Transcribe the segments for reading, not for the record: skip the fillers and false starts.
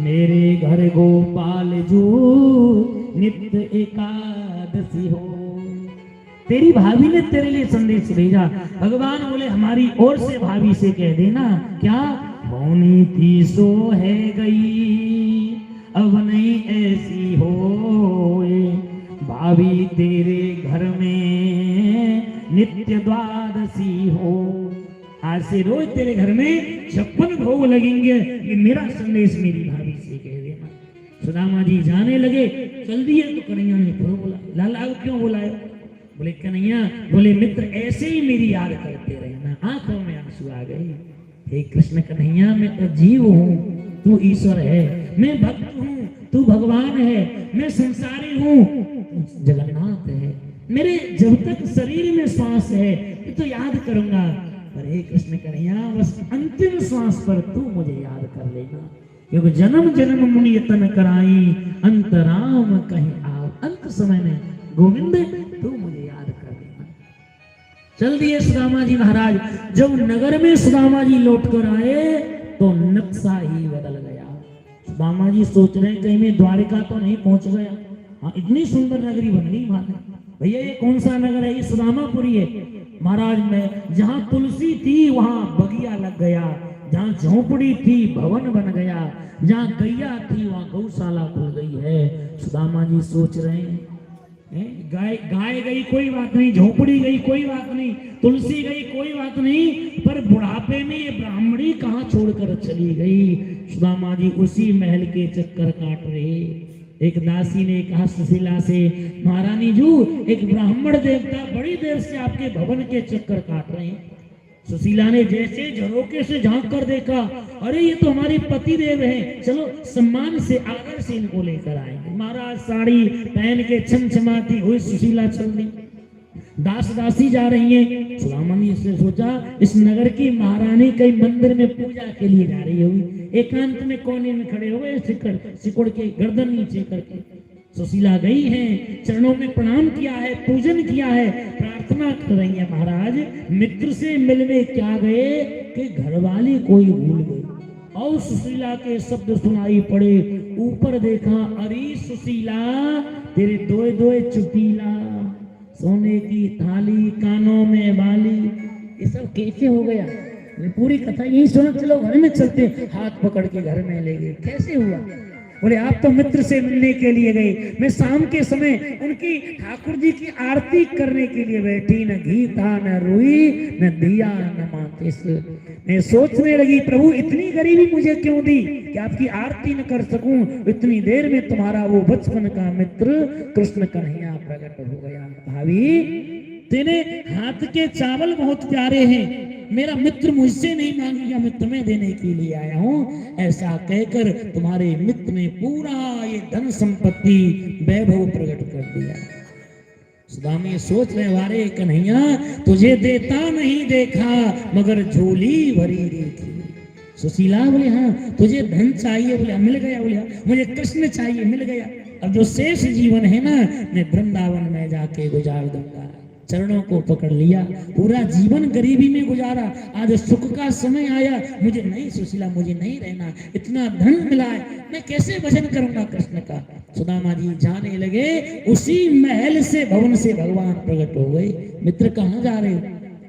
मेरे घर गोपाल जो नित्य एकादशी हो। तेरी भाभी ने तेरे लिए संदेश भेजा। भगवान बोले हमारी ओर से भाभी से कह देना, क्या होनी थी सो है गई, अब नहीं ऐसी हो। भाभी तेरे घर में नित्य द्वादशी हो। आज से रोज तेरे घर में 56 भोग लगेंगे। ये मेरा संदेश मेरी भाभी से कह देना। सुदामा जी जाने लगे। चल दिए तो कन्हैया ने फिर बोला, लाला क्यों बुलाए? बोले कन्हैया, बोले मित्र ऐसे ही मेरी याद करते रहना। आंखों में आंसू आ गए। हे कृष्ण कन्हैया, मैं तो जीव हूँ, तू ईश्वर है। मैं भक्त हूँ, तू भगवान है। मैं संसारी हूँ, जगन्नाथ है। मेरे जब तक शरीर में श्वास है तो याद करूंगा, पर हे कृष्ण कन्हैया बस अंतिम श्वास पर तू मुझे याद कर लेना। क्योंकि जन्म जन्म मुनि तन कराई, अंतराम कहीं आप। अंत समय में गोविंद तू मुझे याद कर लेना। चल दिए सुदामा जी महाराज। जब नगर में सुदामा जी लौट कर आए तो नक्शा ही बदल गया। सुदामा जी सोच रहे कहीं मैं द्वारिका तो नहीं पहुंच गया। हाँ, इतनी सुंदर नगरी बन गई माने। भैया ये कौन सा नगर है? ये सुदामापुरी है महाराज। में जहाँ तुलसी थी वहां बगिया लग गया, जहाँ झोपड़ी थी भवन बन गया, जहाँ गैया थी वहां गौशाला खुल गई है। सुदामा जी सोच रहे हैं गाय गई कोई बात नहीं, झोपड़ी गई कोई बात नहीं, तुलसी गई कोई बात नहीं, पर बुढ़ापे में ये ब्राह्मणी कहाँ छोड़कर चली गई। सुदामा जी उसी महल के चक्कर काट रहे। एक दासी ने कहा सुशीला से, महारानी जू एक ब्राह्मण देवता बड़ी देर से आपके भवन के चक्कर काट रहे हैं। सुशीला ने जैसे झरोके से झांक कर देखा, अरे ये तो हमारे पति देव हैं, चलो सम्मान से आदर से इनको लेकर आएंगे। महाराज साड़ी पहन के छमछमाती हुई सुशीला चल दी। दास दासी जा रही है। सुदामा ने इससे सोचा इस नगर की महारानी कई मंदिर में पूजा के लिए जा रही होगी। एकांत में कोने में खड़े हो गए, सिकुड़ के गर्दन नीचे करके। सुशीला गई हैं, चरणों में प्रणाम किया है, पूजन किया है, प्रार्थना कर रही है। महाराज मित्र से मिलने क्या गए कि घरवाली कोई भूल गई। और सुशीला के शब्द सुनाई पड़े। ऊपर देखा, अरे सुशीला तेरे दोए दोए चुटीला, सोने की थाली, कानों में बाली, ये सब कैसे हो गया? पूरी कथा यही सुना। चलो घर में चलते। हाथ पकड़ के घर में ले गए। कैसे हुआ? बोले आप तो मित्र से मिलने के लिए गए, मैं शाम के समय उनकी ठाकुर जी की आरती करने के लिए बैठी, न घी था न रुई न दिया न माचिस। मैं सोचने लगी प्रभु इतनी गरीबी मुझे क्यों दी कि आपकी आरती न कर सकूं। इतनी देर में तुम्हारा वो बचपन का मित्र कृष्ण कन्हैया प्रकट हो गया। भाभी तेरे हाथ के चावल बहुत प्यारे हैं, मेरा मित्र मुझसे नहीं मांगेगा, मैं तुम्हें देने के लिए आया हूँ। ऐसा कहकर तुम्हारे मित्र ने पूरा ये धन संपत्ति वैभव प्रकट कर दिया। सुदामा सोच रहे वारे कन्हैया तुझे देता नहीं देखा मगर झोली भरी देखी। सुशीला बोले हाँ तुझे धन चाहिए? बोले मिल गया। बोले मुझे कृष्ण चाहिए, मिल गया। अब जो शेष जीवन है ना मैं वृंदावन में जाके गुजार दूंगा। चरणों को पकड़ लिया, पूरा जीवन गरीबी में गुजारा। आज सुख का समय आया, मुझे नहीं सुशीला, मुझे नहीं रहना, इतना धन मिला है, मैं कैसे भजन करूंगा कृष्ण का। सुदामा जी जाने लगे। उसी महल से भवन से भगवान प्रकट हो गए। मित्र कहाँ जा रहे हो?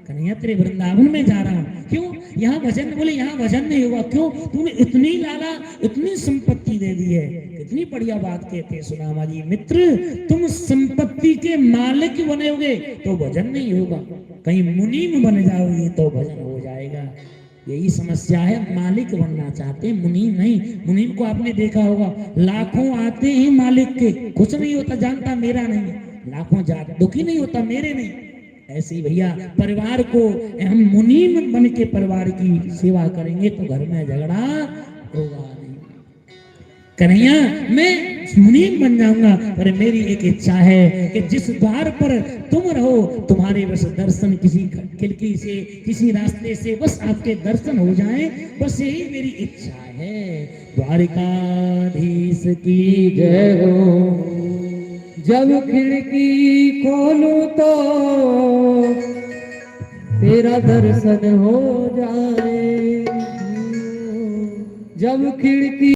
कन्हैया तेरे वृंदावन में जा रहा हूँ। क्यों? यहाँ भजन? बोले यहाँ भजन नहीं होगा। क्यों? तूने इतनी लाला इतनी संपत्ति दे दी है। कितनी बढ़िया बात कहते सुदामा जी। मित्र तुम संपत्ति के मालिक बनोगे तो भजन नहीं होगा, कहीं मुनीम बन जाओगे तो भजन हो जाएगा। यही समस्या है, मालिक बनना चाहते मुनीम नहीं। मुनीम को आपने देखा होगा, लाखों आते हैं मालिक के, कुछ नहीं होता, जानता मेरा नहीं, लाखों जाते दुखी नहीं होता मेरे नहीं। ऐसे ही भैया परिवार को हम मुनीम बन के परिवार की सेवा करेंगे तो घर में झगड़ा होगा नहीं। कन्हैया मैं मुनीम बन जाऊंगा, पर मेरी एक इच्छा है कि जिस द्वार पर तुम रहो तुम्हारे बस दर्शन किसी खिड़की से किसी रास्ते से बस आपके दर्शन हो जाएं, बस यही मेरी इच्छा है। द्वारिकाधीश की जय हो। जब खिड़की खोलूं तो तेरा दर्शन हो जाए, जब खिड़की